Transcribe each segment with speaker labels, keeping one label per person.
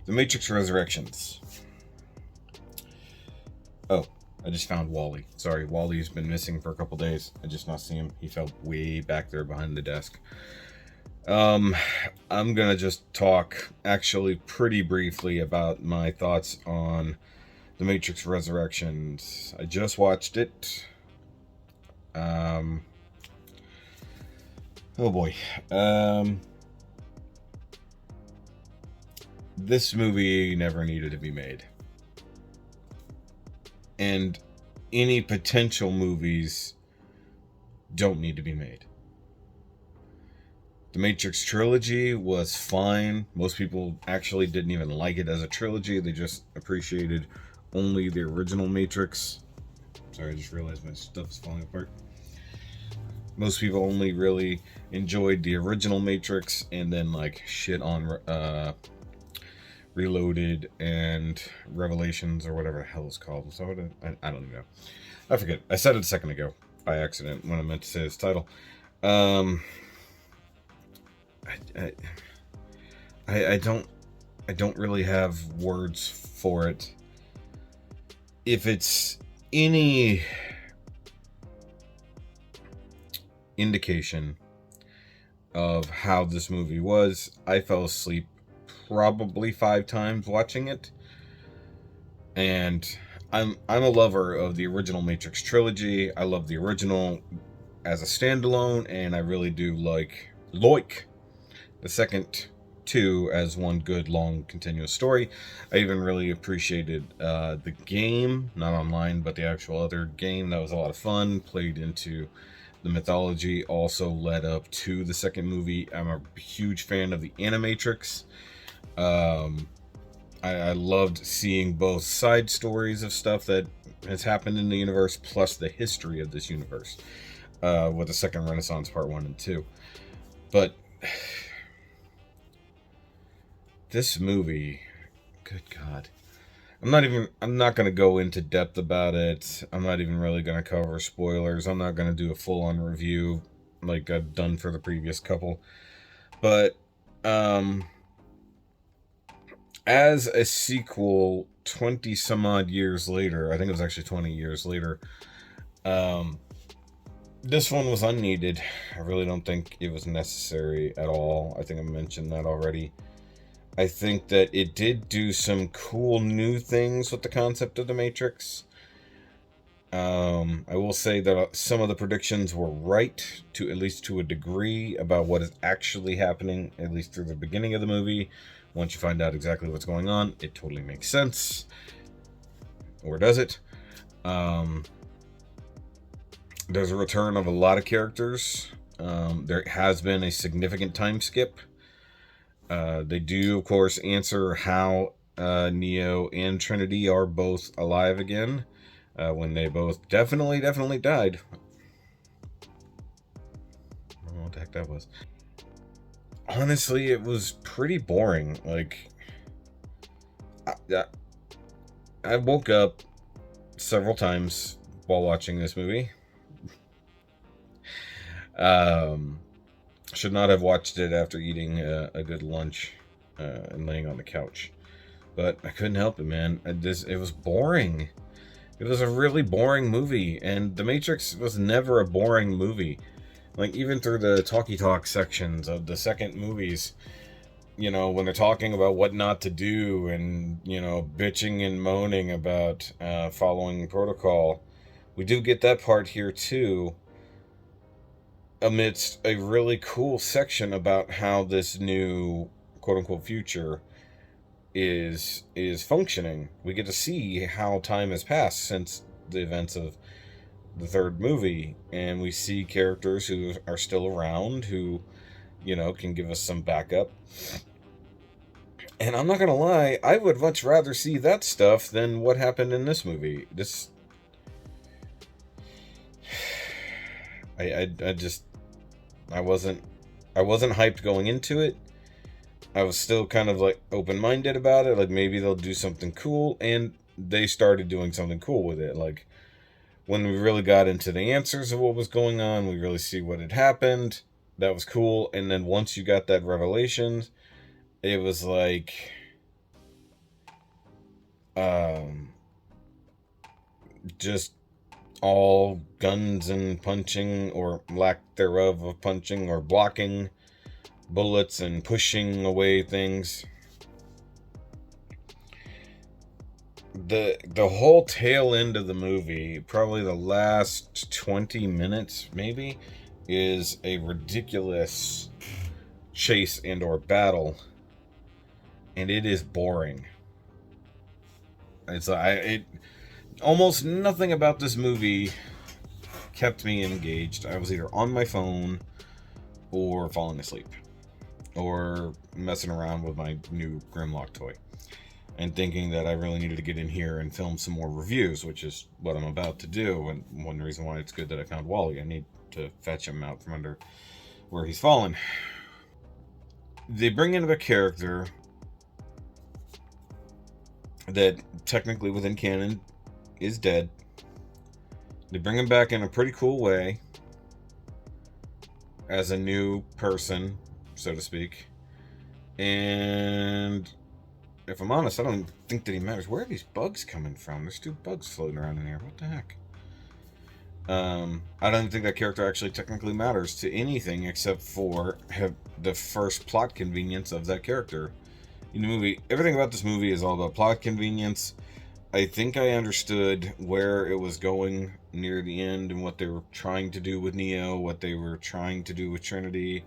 Speaker 1: The Matrix Resurrections. Oh, I just found Wally. Sorry, Wally's been missing for a couple days. I just not see him. He fell way back there behind the desk. I'm gonna just talk actually pretty briefly about my thoughts on The Matrix Resurrections. I just watched it. Oh boy. This movie never needed to be made. And any potential movies don't need to be made. The Matrix trilogy was fine. Most people actually didn't even like it as a trilogy. They just appreciated only the original Matrix. Sorry, I just realized my stuff is falling apart. Most people only really enjoyed the original Matrix and then like shit on Reloaded and Revelations or whatever the hell it's called. So I don't even know. I forget. I said it a second ago by accident when I meant to say its title. I don't really have words for it. If it's any indication of how this movie was, I fell asleep probably 5 times watching it. And I'm a lover of the original Matrix trilogy. I love the original as a standalone, and I really do like the second two as one good long continuous story. I even really appreciated the game, not online, but the actual other game. That was a lot of fun, played into the mythology, also led up to the second movie. I'm a huge fan of the Animatrix. I loved seeing both side stories of stuff that has happened in the universe, plus the history of this universe, with the Second Renaissance Part 1 and 2. But this movie, good God. I'm not going to go into depth about it. I'm not even really going to cover spoilers. I'm not going to do a full-on review like I've done for the previous couple. But, as a sequel 20 some odd years later, I think it was actually 20 years later, this one was unneeded. I really don't think it was necessary at all. I think I mentioned that already. I think that it did do some cool new things with the concept of the Matrix. I will say that some of the predictions were right, to at least to a degree, about what is actually happening, at least through the beginning of the movie. Once you find out exactly what's going on, it totally makes sense. Or does it? There's a return of a lot of characters. There has been a significant time skip. They do, of course, answer how Neo and Trinity are both alive again, when they both definitely died. I don't know what the heck that was. Honestly, it was pretty boring. Like, I woke up several times while watching this movie. Should not have watched it after eating a good lunch and laying on the couch, but I couldn't help it, man. It was boring. It was a really boring movie, and The Matrix was never a boring movie. Like, even through the talkie talk sections of the second movies, you know, when they're talking about what not to do and, you know, bitching and moaning about following protocol, we do get that part here too, amidst a really cool section about how this new quote-unquote future is functioning. We get to see how time has passed since the events of the third movie, and we see characters who are still around, who, you know, can give us some backup. And I'm not gonna lie, I would much rather see that stuff than what happened in this movie. I wasn't hyped going into it. I was still kind of like open-minded about it, like maybe they'll do something cool, and they started doing something cool with it. Like, when we really got into the answers of what was going on, we really see what had happened. That was cool. And then once you got that revelation, it was like, Um, just all guns and punching, or lack thereof of punching, or blocking bullets and pushing away things. The whole tail end of the movie, probably the last 20 minutes maybe, is a ridiculous chase and or battle, and it is boring. It almost nothing about this movie kept me engaged. I was either on my phone or falling asleep or messing around with my new Grimlock toy and thinking that I really needed to get in here and film some more reviews, which is what I'm about to do. And one reason why it's good that I found Wally, I need to fetch him out from under where he's fallen. They bring in a character that technically within canon is dead. They bring him back in a pretty cool way as a new person, so to speak. And if I'm honest, I don't think that he matters. Where are these bugs coming from? There's 2 bugs floating around in here. What the heck? I don't think that character actually technically matters to anything except for the first plot convenience of that character in the movie. Everything about this movie is all about plot convenience. I think I understood where it was going near the end and what they were trying to do with Neo, what they were trying to do with Trinity.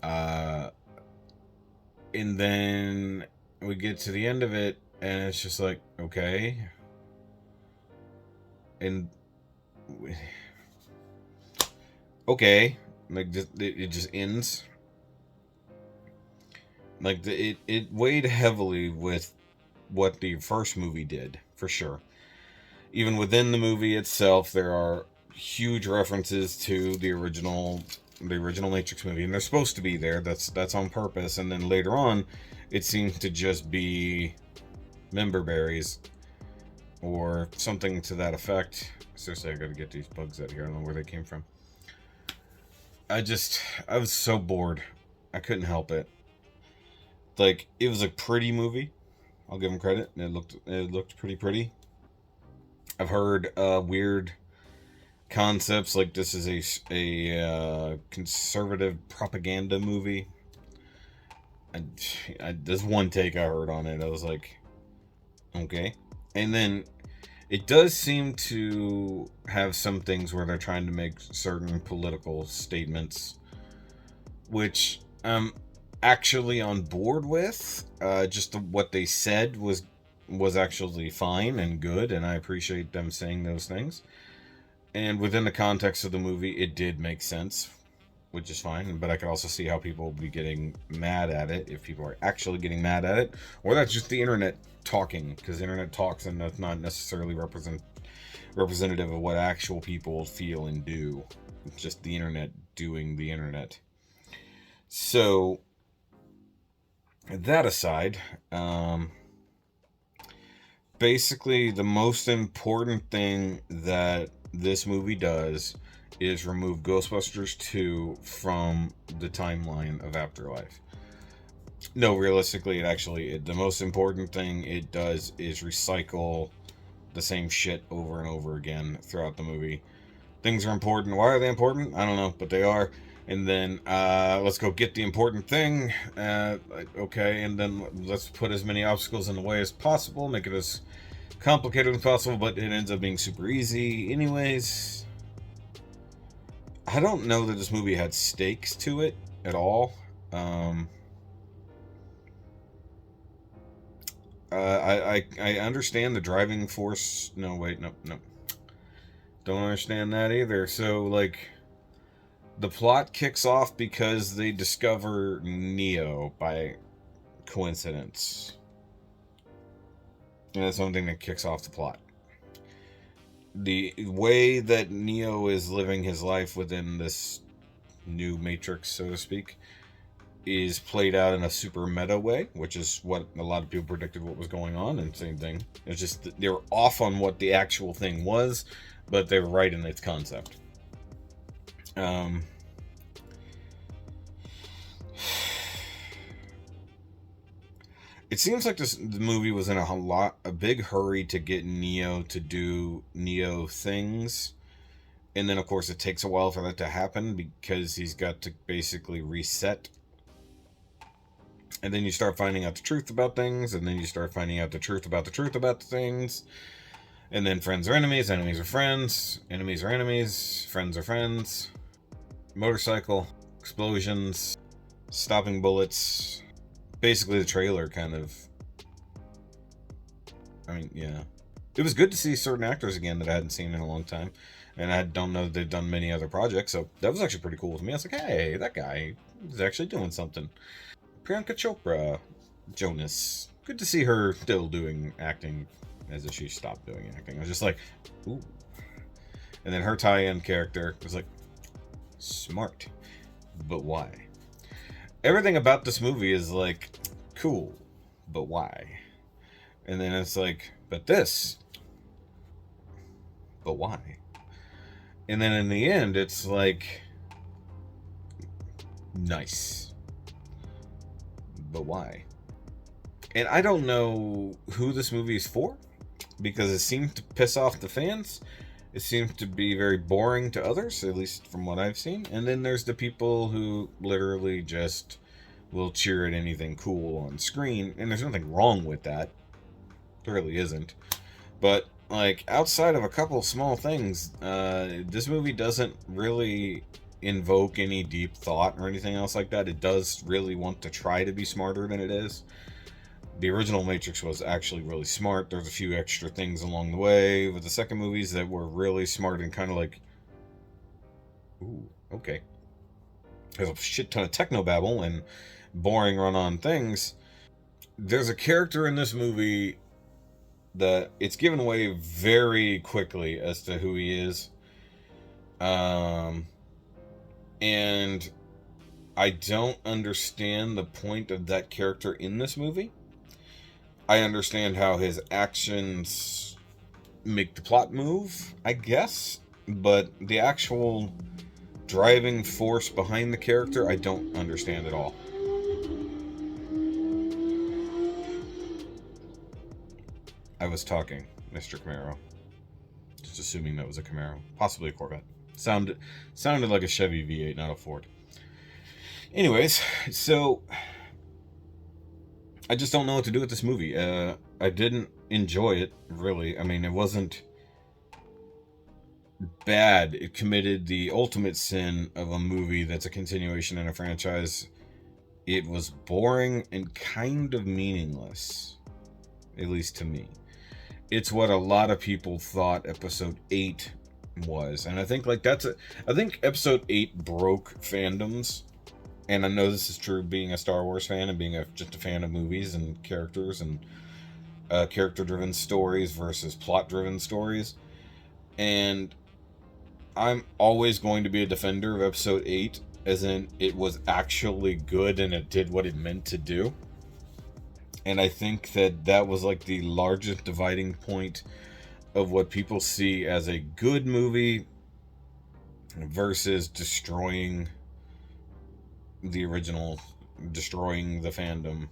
Speaker 1: And then we get to the end of it, and it's just like, okay. And okay, like it just ends. Like it weighed heavily with what the first movie did, for sure. Even within the movie itself, there are huge references to the original Matrix movie, and they're supposed to be there. That's on purpose. And then later on, it seems to just be member berries or something to that effect. Seriously, I gotta get these bugs out of here. I don't know where they came from. I was so bored. I couldn't help it. Like, it was a pretty movie. I'll give them credit. It looked pretty. I've heard weird concepts like this is a conservative propaganda movie. There's one take I heard on it. I was like, okay. And then it does seem to have some things where they're trying to make certain political statements, which I'm actually on board with. Just what they said was actually fine and good, and I appreciate them saying those things. And within the context of the movie, it did make sense, which is fine. But I could also see how people would be getting mad at it, if people are actually getting mad at it, or that's just the internet talking, because the internet talks and that's not necessarily representative of what actual people feel and do. It's just the internet doing the internet. So, that aside, basically the most important thing that this movie does is remove Ghostbusters 2 from the timeline of Afterlife. No, realistically, the most important thing it does is recycle the same shit over and over again throughout the movie. Things are important. Why are they important? I don't know, but they are. And then let's go get the important thing. Okay, and then let's put as many obstacles in the way as possible, make it as complicated as possible, but it ends up being super easy anyways. I don't know that this movie had stakes to it at all. I understand the driving force. No, wait, no. Don't understand that either. So, like, the plot kicks off because they discover Neo by coincidence. And that's one thing that kicks off the plot. The way that Neo is living his life within this new Matrix, so to speak, is played out in a super meta way, which is what a lot of people predicted what was going on, and same thing. It's just they were off on what the actual thing was, but they were right in its concept. It seems like the movie was in a big hurry to get Neo to do Neo things, and then of course it takes a while for that to happen because he's got to basically reset. And then you start finding out the truth about things, and then you start finding out the truth about the things, and then friends are enemies, enemies are friends, enemies are enemies, friends are friends. Motorcycle explosions, stopping bullets. Basically, the trailer kind of. I mean, yeah. It was good to see certain actors again that I hadn't seen in a long time. And I don't know that they've done many other projects, so that was actually pretty cool to me. I was like, hey, that guy is actually doing something. Priyanka Chopra, Jonas. Good to see her still doing acting as if she stopped doing acting. I was just like, ooh. And then her tie-in character was like, smart. But why? Everything about this movie is like, cool, but why? And then it's like, but this, but why? And then in the end, it's like, nice, but why? And I don't know who this movie is for, because it seemed to piss off the fans. It seemed to be very boring to others, at least from what I've seen. And then there's the people who literally just will cheer at anything cool on screen, and there's nothing wrong with that. There really isn't. But like outside of a couple small things, this movie doesn't really invoke any deep thought or anything else like that. It does really want to try to be smarter than it is. The original Matrix was actually really smart. There's a few extra things along the way with the second movies that were really smart and kind of like, ooh, okay. There's a shit ton of technobabble and boring run-on things. There's a character in this movie that it's given away very quickly as to who he is. And I don't understand the point of that character in this movie. I understand how his actions make the plot move, I guess, but the actual driving force behind the character, I don't understand at all. I was talking, Mr. Camaro. Just assuming that was a Camaro. Possibly a Corvette. Sounded like a Chevy V8, not a Ford. Anyways, so I just don't know what to do with this movie. I didn't enjoy it, really. I mean, it wasn't bad. It committed the ultimate sin of a movie that's a continuation in a franchise. It was boring and kind of meaningless, at least to me. It's what a lot of people thought episode 8 was, and I think like I think episode 8 broke fandoms. And I know this is true being a Star Wars fan and being just a fan of movies and characters and character-driven stories versus plot-driven stories. And I'm always going to be a defender of episode 8, as in it was actually good and it did what it meant to do. And I think that was like the largest dividing point of what people see as a good movie versus destroying the original, destroying the fandom.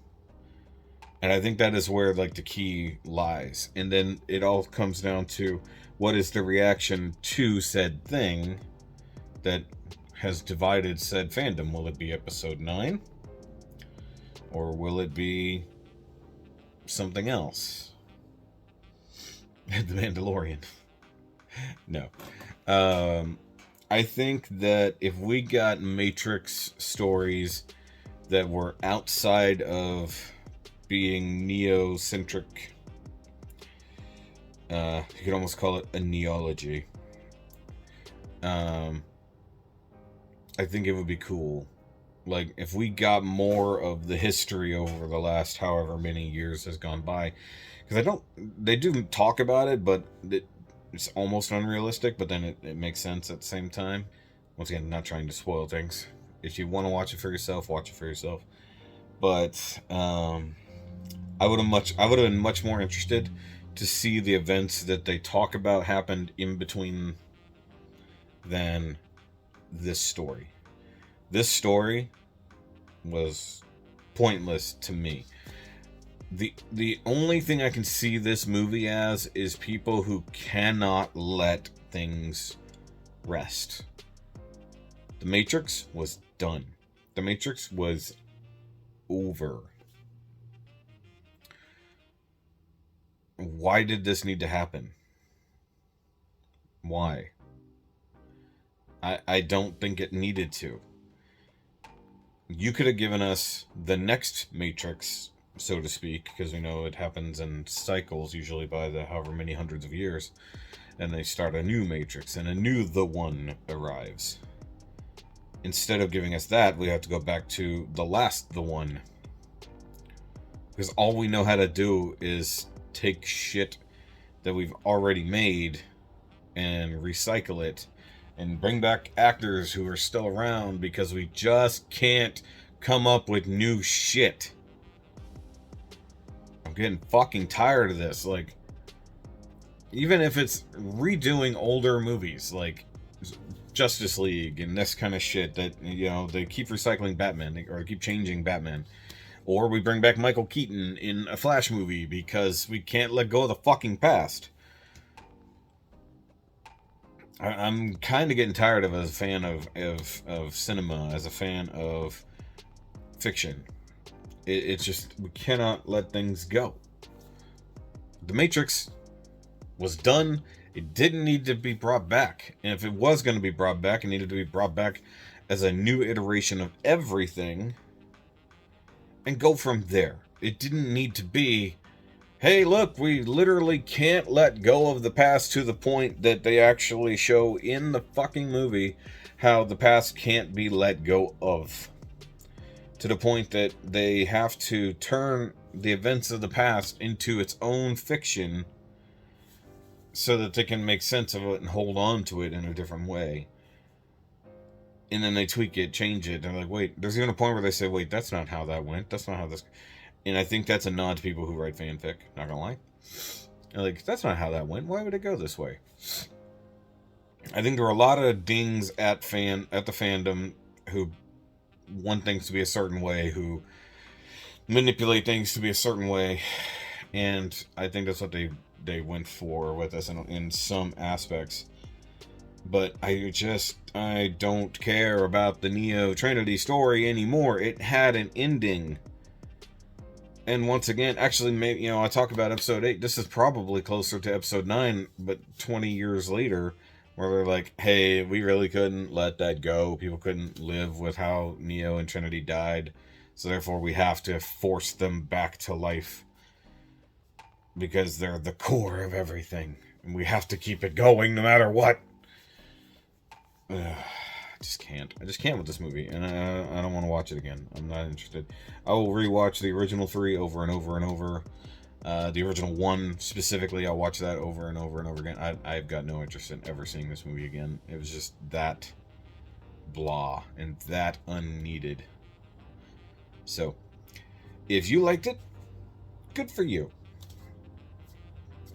Speaker 1: And I think that is where like the key lies. And then it all comes down to what is the reaction to said thing that has divided said fandom. Will it be episode 9? Or will it be something else? The Mandalorian. No. I think that if we got Matrix stories that were outside of being Neo-centric, you could almost call it a neology. I think it would be cool. Like, if we got more of the history over the last however many years has gone by. Because they do talk about it, but it's almost unrealistic, but then it makes sense at the same time. Once again, not trying to spoil things. If you want to watch it for yourself, watch it for yourself. But I would have been much more interested to see the events that they talk about happened in between than this story. This story was pointless to me. The only thing I can see this movie as is people who cannot let things rest. The Matrix was done. The Matrix was over. Why did this need to happen? Why? I don't think it needed to. You could have given us the next Matrix, so to speak, because we know it happens in cycles, usually by the however many hundreds of years, and they start a new Matrix, and a new The One arrives. Instead of giving us that, we have to go back to the last The One. Because all we know how to do is take shit that we've already made and recycle it and bring back actors who are still around because we just can't come up with new shit. I'm getting fucking tired of this. Like, even if it's redoing older movies, like Justice League and this kind of shit that, you know, they keep recycling Batman or keep changing Batman. Or we bring back Michael Keaton in a Flash movie because we can't let go of the fucking past. I'm kind of getting tired of it as a fan of cinema, as a fan of fiction. It's just, we cannot let things go. The Matrix was done. It didn't need to be brought back. And if it was going to be brought back, it needed to be brought back as a new iteration of everything and go from there. It didn't need to be, hey, look, we literally can't let go of the past, to the point that they actually show in the fucking movie how the past can't be let go of. To the point that they have to turn the events of the past into its own fiction so that they can make sense of it and hold on to it in a different way. And then they tweak it, change it. They're like, wait, there's even a point where they say, wait, that's not how that went. That's not how this... And I think that's a nod to people who write fanfic, not gonna lie. They're like, that's not how that went. Why would it go this way? I think there are a lot of dings at the fandom who want things to be a certain way, who manipulate things to be a certain way. And I think that's what they went for with us in some aspects. But I don't care about the Neo Trinity story anymore. It had an ending. And once again, actually, maybe, you know, I talk about episode 8. This is probably closer to episode 9, but 20 years later, where they're like, hey, we really couldn't let that go. People couldn't live with how Neo and Trinity died. So therefore, we have to force them back to life. Because they're the core of everything. And we have to keep it going no matter what. I just can't with this movie, and I don't want to watch it again. I'm not interested. I will rewatch the original 3 over and over and over. The original 1 specifically, I'll watch that over and over and over again. I've got no interest in ever seeing this movie again. It was just that blah and that unneeded. So, if you liked it, good for you.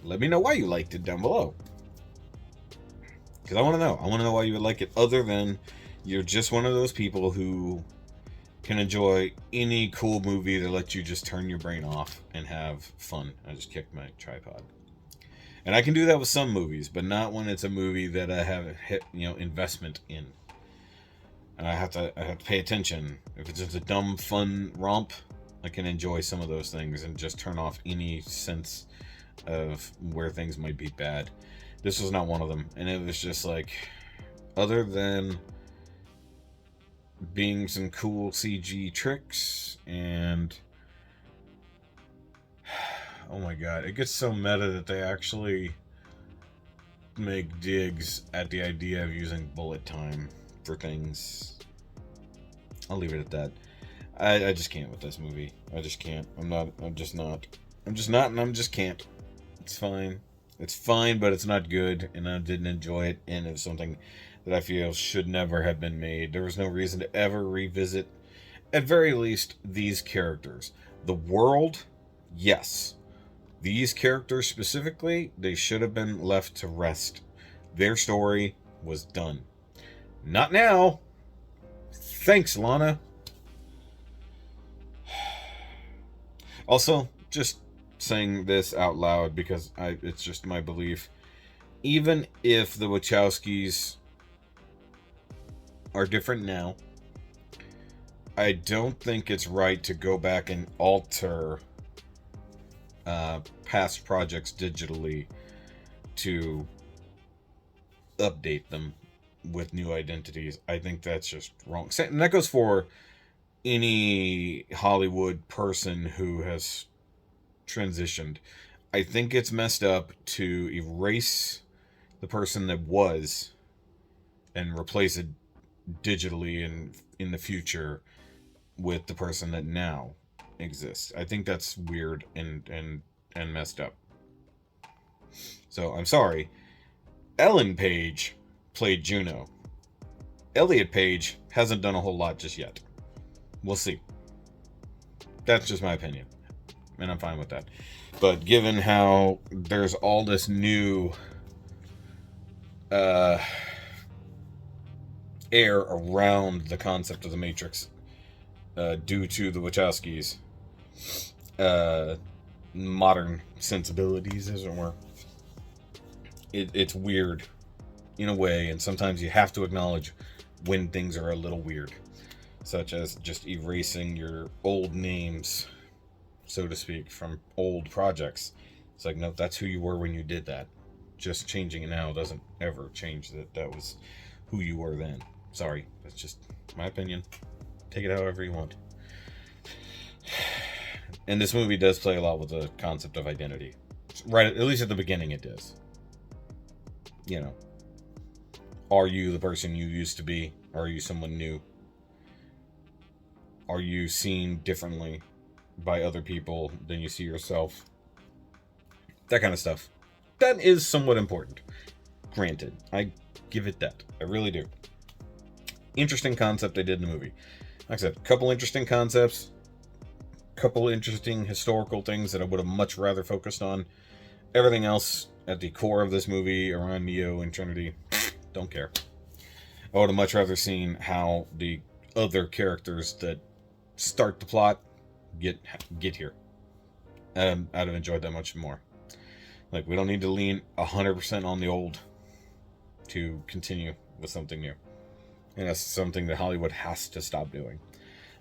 Speaker 1: Let me know why you liked it down below. Because I want to know. I want to know why you would like it, other than you're just one of those people who can enjoy any cool movie that lets you just turn your brain off and have fun. I just kicked my tripod. And I can do that with some movies, but not when it's a movie that I have investment in. And I have to pay attention. If it's just a dumb, fun romp, I can enjoy some of those things and just turn off any sense of where things might be bad. This was not one of them, and it was just like, other than being some cool CG tricks, and oh my god, it gets so meta that they actually make digs at the idea of using bullet time for things. I'll leave it at that. I just can't with this movie. I just can't. I'm just not, and I'm just can't. It's fine. It's fine, but it's not good, and I didn't enjoy it, and it was something that I feel should never have been made. There was no reason to ever revisit, at very least, these characters. The world, yes. These characters specifically, they should have been left to rest. Their story was done. Not now. Thanks, Lana. Also, just saying this out loud because it's just my belief. Even if the Wachowskis are different now, I don't think it's right to go back and alter past projects digitally to update them with new identities. I think that's just wrong. And that goes for any Hollywood person who has transitioned. I think it's messed up to erase the person that was and replace it digitally in the future with the person that now exists. I think that's weird and messed up. So I'm sorry. Ellen Page played Juno. Elliot Page hasn't done a whole lot just yet. We'll see. That's just my opinion, and I'm fine with that. But given how there's all this new air around the concept of the Matrix due to the Wachowskis' modern sensibilities, as it were, it's weird in a way, and sometimes you have to acknowledge when things are a little weird, such as just erasing your old names, so to speak, from old projects. It's like, no, that's who you were when you did that. Just changing it now doesn't ever change that was who you were then. Sorry, that's just my opinion. Take it however you want. And this movie does play a lot with the concept of identity. Right, at least at the beginning it does. You know, are you the person you used to be? Or are you someone new? Are you seen differently by other people than you see yourself? That kind of stuff. That is somewhat important. Granted, I give it that. I really do. Interesting concept they did in the movie. Like I said, a couple interesting concepts, couple interesting historical things that I would have much rather focused on. Everything else at the core of this movie around Neo and Trinity, don't care. I would have much rather seen how the other characters that start the plot get here. I'd have enjoyed that much more. Like, we don't need to lean 100% on the old to continue with something new. And that's something that Hollywood has to stop doing.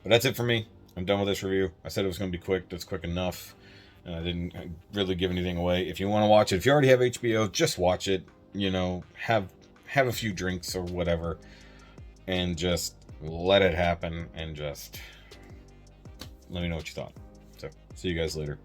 Speaker 1: But that's it for me. I'm done with this review. I said it was going to be quick. That's quick enough. And I didn't really give anything away. If you want to watch it, if you already have HBO, just watch it. You know, have a few drinks or whatever. And just let it happen. And just let me know what you thought. So, see you guys later.